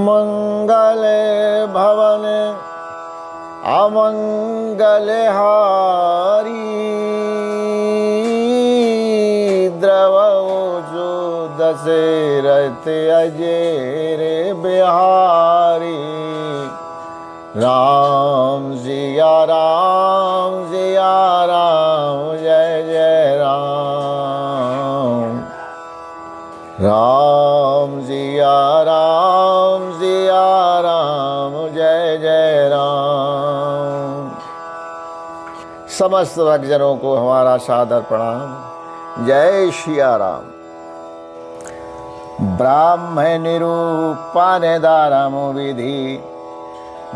मंगल भवन अमंगल हारी द्रवो जो दशरथ अजय बिहारी। राम सिया राम जय जय राम। राम सिया राम जय जय राम। समस्त भक्तजनों को हमारा सादर प्रणाम। जय सिया राम। ब्राह्म निरूपण दारमो विधि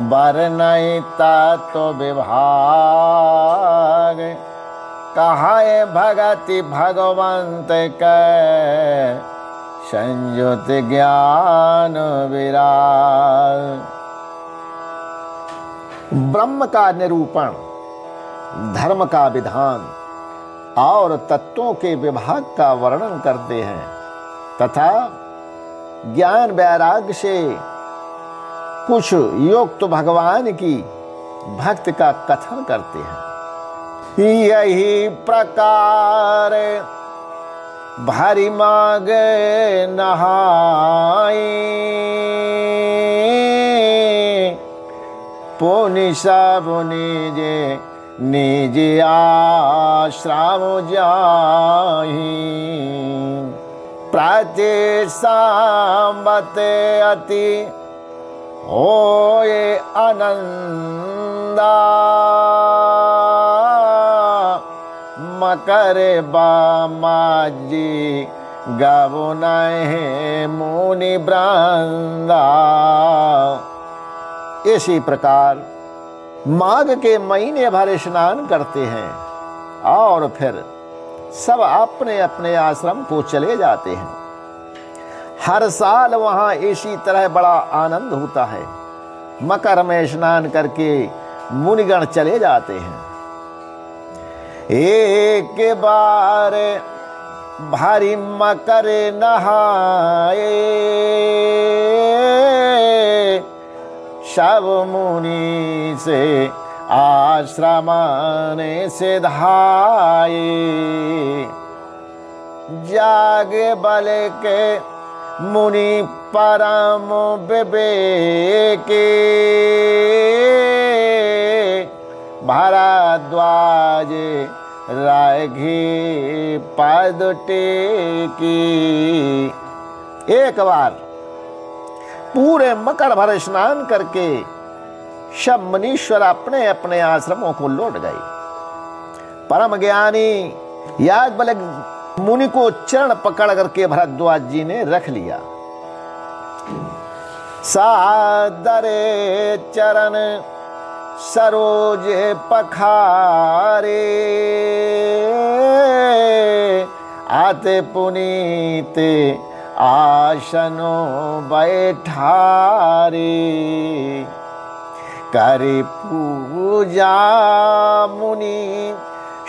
वर्णयिता तो विभाग। कहाए भगति भगवंत के संयुत ज्ञान विराग। ब्रह्म का निरूपण, धर्म का विधान और तत्वों के विभाग का वर्णन करते हैं तथा ज्ञान वैराग्य से कुछ युक्त भगवान की भक्ति का कथन करते हैं। यही प्रकार भारी माग नहाई पुनि सब निजे निज आश्रम जाहि। प्राते सांबत अति होए आनंदा मकर बामाजी गवुनहि मुनि वृंदा। इसी प्रकार माघ के महीने भर स्नान करते हैं और फिर सब अपने अपने आश्रम को चले जाते हैं। हर साल वहाँ इसी तरह बड़ा आनंद होता है। मकर में स्नान करके मुनिगण चले जाते हैं। एक बार भारी मकर नहाए सब मुनि से आश्रमाने से धाये। जाग बल के मुनि परम विवेके भारद्वाज राघी पद टेकी। एक बार पूरे मकर भर स्नान करके सब मुनीश्वर अपने अपने आश्रमों को लौट गए। परम ज्ञानी याज्ञवल्क्य मुनि को चरण पकड़ करके भरद्वाज जी ने रख लिया। सादरे चरण सरोज पखारे आते पुनीत आसनो बैठारे। करे पूजा मुनि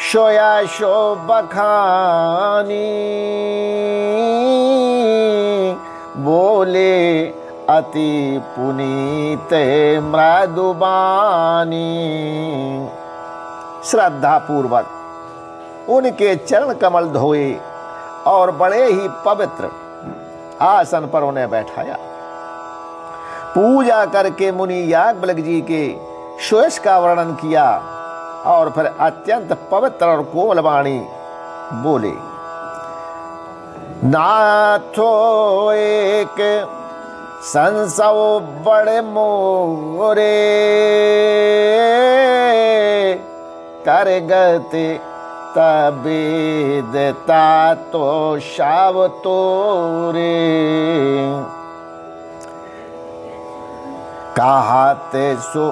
सोया सो बखानी बोले अति पुनीत मृदुबानी। श्रद्धा पूर्वक उनके चरण कमल धोए और बड़े ही पवित्र आसन पर उन्हें बैठाया। पूजा करके मुनि याज्ञवल्क्य जी के सुयश का वर्णन किया और फिर अत्यंत पवित्र और कोमल वाणी बोले। नाथो एक संसव बड़े मोरे कर गति तबेदता तो शाव तोरे। कहते सो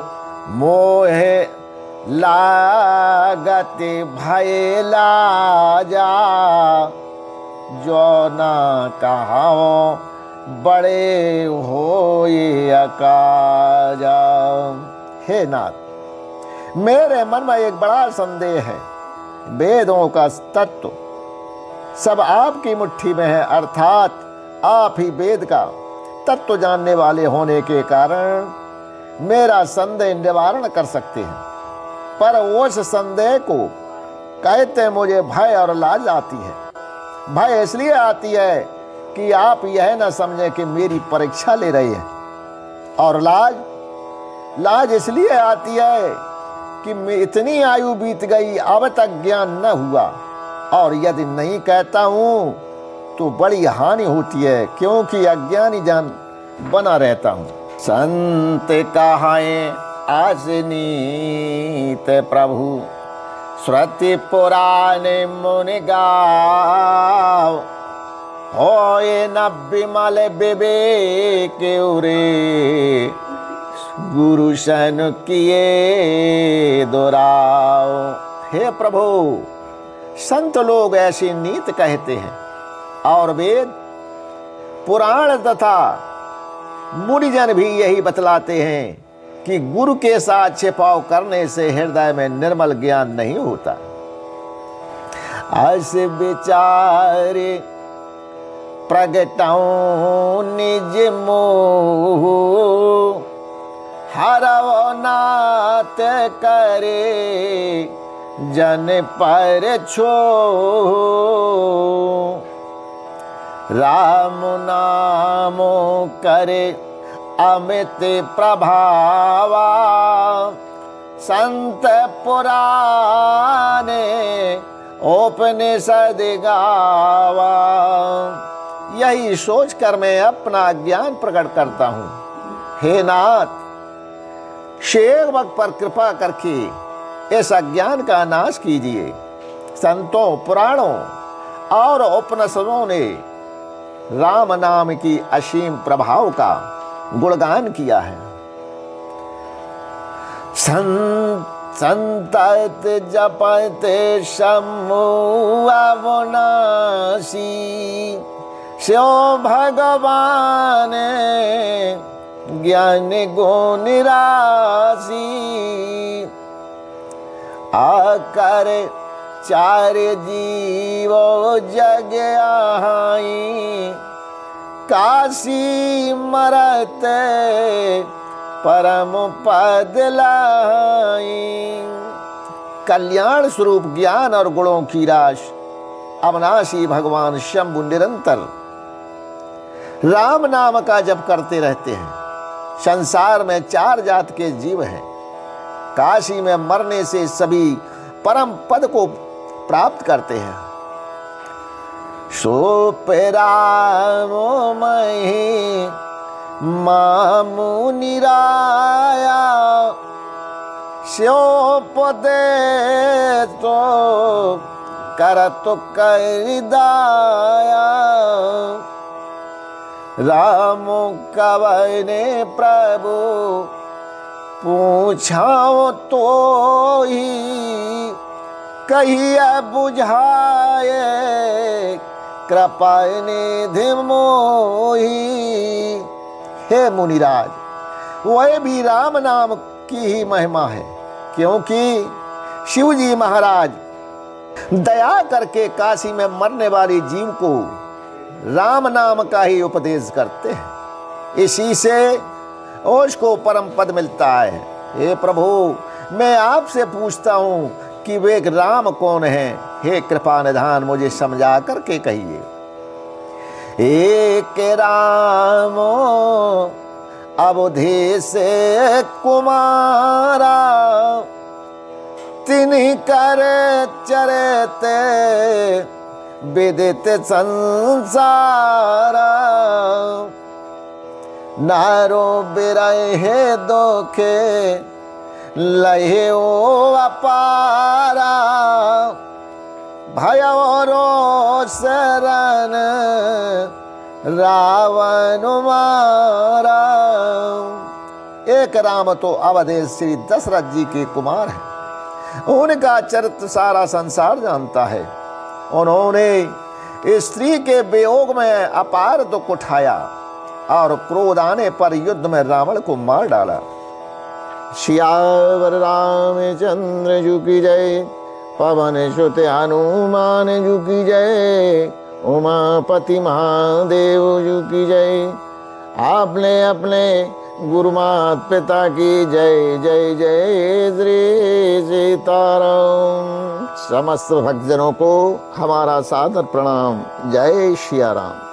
मोहे लागते भय लाजा जो ना कहाओ बड़े होए अकाजा। हे नाथ, मेरे मन में एक बड़ा संदेह है। वेदों का तत्व सब आपकी मुट्ठी में है, अर्थात आप ही वेद का तत्व जानने वाले होने के कारण मेरा संदेह निवारण कर सकते हैं, पर उस संदेह को कहते मुझे भय और लाज आती है। भय इसलिए आती है कि आप यह न समझें कि मेरी परीक्षा ले रहे हैं, और लाज इसलिए आती है कि इतनी आयु बीत गई, अब तक ज्ञान न हुआ, और यदि नहीं कहता हूं तो बड़ी हानि होती है, क्योंकि अज्ञानी जान बना रहता हूं। संत कहाए आसनीत प्रभु, श्रुति पुराण मुनि गाव, होए न विमल विवेक उरे, गुरु सन किए दोराव। हे प्रभु, संत लोग ऐसी नीत कहते हैं, और वेद पुराण तथा मुनिजन भी यही बतलाते हैं कि गुरु के साथ छिपाव करने से हृदय में निर्मल ज्ञान नहीं होता। अस विचारे प्रगटाऊं निज मोह, हरव नाथ करे जन पर छोह, राम नामो करे अमित प्रभावा, संत पुराने उपनिषद गावा। यही सोच कर मैं अपना ज्ञान प्रकट करता हूँ। हे नाथ, सेवक पर कृपा करके इस अज्ञान का नाश कीजिए। संतों, पुराणों और उपनिषदों ने राम नाम की असीम प्रभाव का गुणगान किया है। संतत जपत समूह अविनाशी, स्यो भगवान ज्ञान गुण राशि, आकर चार जीवो जग आई, काशी मरत परम पद लाई। कल्याण स्वरूप ज्ञान और गुणों की राश अविनाशी भगवान शंभु निरंतर राम नाम का जप करते रहते हैं। संसार में 4 जात के जीव हैं। काशी में मरने से सभी परम पद को प्राप्त करते हैं। सो रामो मही मामु निराया, स्यो पदे तो करत कर दाया। राम कवने प्रभु पूछाओ तो ही, कहिया बुझाए कृपा निधि मोही। हे मुनिराज, वह भी राम नाम की ही महिमा है, क्योंकि शिव जी महाराज दया करके काशी में मरने वाले जीव को राम नाम का ही उपदेश करते हैं। इसी से उसको परम पद मिलता है। हे प्रभु, मैं आपसे पूछता हूँ कि वे राम कौन है? हे कृपा निधान, मुझे समझा करके कहिए। एक रामो अवधेश कुमारा, तिन्हीं कर चरते विदित संसारा। नारो बिरहे दोखे लहे ओ अपारा, भयो शरण रावण मारा। एक राम तो अवधेश श्री दशरथ जी के कुमार हैं। उनका चरित्र सारा संसार जानता है। उन्होंने स्त्री के वियोग में अपार दुख उठाया और क्रोध आने पर युद्ध में रावण को मार डाला। सियावर रामचंद्र जी की जय, पवन सुत हनुमान जी की जय, उमापति महादेव जी की जय। आपने अपने गुरु माता पिता की जय जय जय श्री सीताराम। समस्त भक्तजनों को हमारा सादर प्रणाम। जय श्री राम।